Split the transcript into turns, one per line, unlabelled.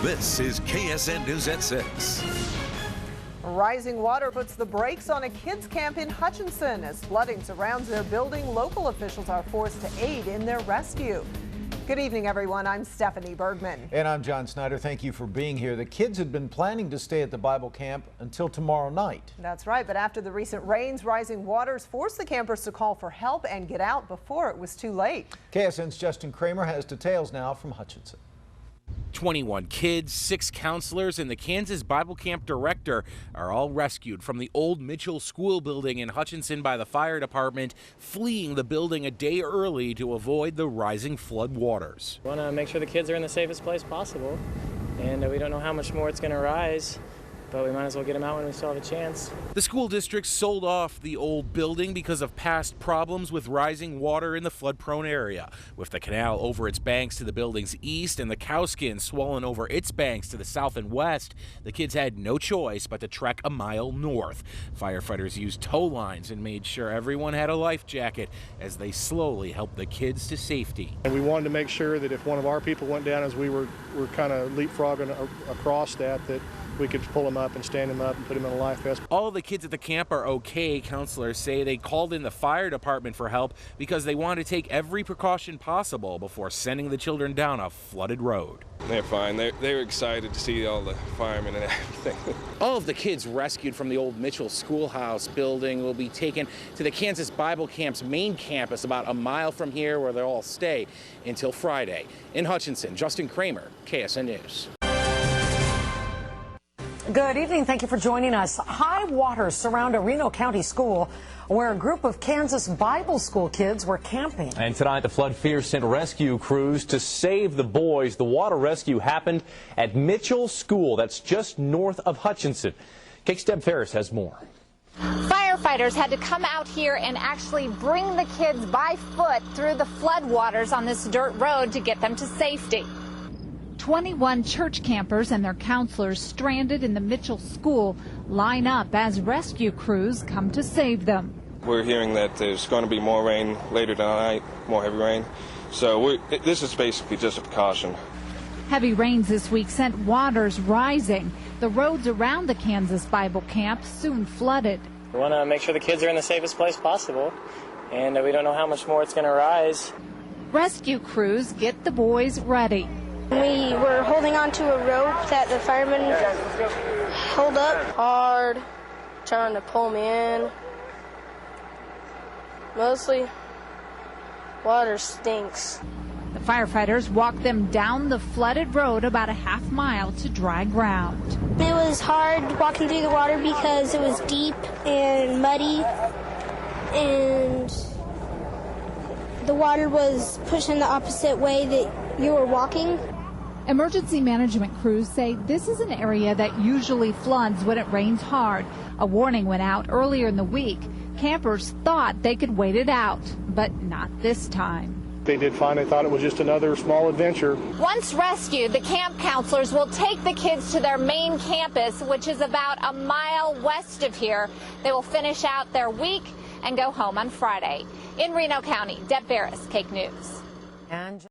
This is KSN News at 6.
Rising water puts the brakes on a kids' camp in Hutchinson. As flooding surrounds their building, local officials are forced to aid in their rescue. Good evening, everyone. I'm Stephanie Bergman.
And I'm John Snyder. Thank you for being here. The kids had been planning to stay at the Bible camp until tomorrow night.
That's right, but after the recent rains, rising waters forced the campers to call for help and get out before it was too late.
KSN's Justin Kramer has details now from Hutchinson.
21 kids, 6 counselors, and the Kansas Bible Camp director are all rescued from the old Mitchell School building in Hutchinson by the fire department, fleeing the building a day early to avoid the rising flood waters.
We want to make sure the kids are in the safest place possible, and we don't know how much more it's going to rise, but we might as well get them out when we still have a chance.
The school district sold off the old building because of past problems with rising water in the flood-prone area. With the canal over its banks to the building's east and the cowskin swollen over its banks to the south and west, the kids had no choice but to trek a mile north. Firefighters used tow lines and made sure everyone had a life jacket as they slowly helped the kids to safety.
And we wanted to make sure that if one of our people went down as we were kind of leapfrogging across that we could pull him up and stand him up and put him in a life vest.
All the kids at the camp are okay. Counselors say they called in the fire department for help because they want to take every precaution possible before sending the children down a flooded road.
They're fine. They were excited to see all the firemen and everything.
All of the kids rescued from the old Mitchell Schoolhouse building will be taken to the Kansas Bible Camp's main campus about a mile from here, where they'll all stay until Friday. In Hutchinson, Justin Kramer, KSN News.
Good evening. Thank you for joining us. High waters surround a Reno County school where a group of Kansas Bible School kids were camping.
And tonight, the flood fear sent rescue crews to save the boys. The water rescue happened at Mitchell School. That's just north of Hutchinson. KX's Deb Ferris has more.
Firefighters had to come out here and actually bring the kids by foot through the flood waters on this dirt road to get them to safety.
21 church campers and their counselors stranded in the Mitchell School line up as rescue crews come to save them.
We're hearing that there's going to be more rain later tonight, more heavy rain. So this is basically just a precaution.
Heavy rains this week sent waters rising. The roads around the Kansas Bible Camp soon flooded.
We want to make sure the kids are in the safest place possible, and we don't know how much more it's going to rise.
Rescue crews get the boys ready.
We were holding on to a rope that the firemen held up hard, trying to pull me in. Mostly, water stinks.
The firefighters walked them down the flooded road about a half mile to dry ground.
It was hard walking through the water because it was deep and muddy, and the water was pushing the opposite way that you were walking.
Emergency management crews say this is an area that usually floods when it rains hard. A warning went out earlier in the week. Campers thought they could wait it out, but not this time.
They did fine. They thought it was just another small adventure.
Once rescued, the camp counselors will take the kids to their main campus, which is about a mile west of here. They will finish out their week and go home on Friday. In Reno County, Deb Ferris, KQ News.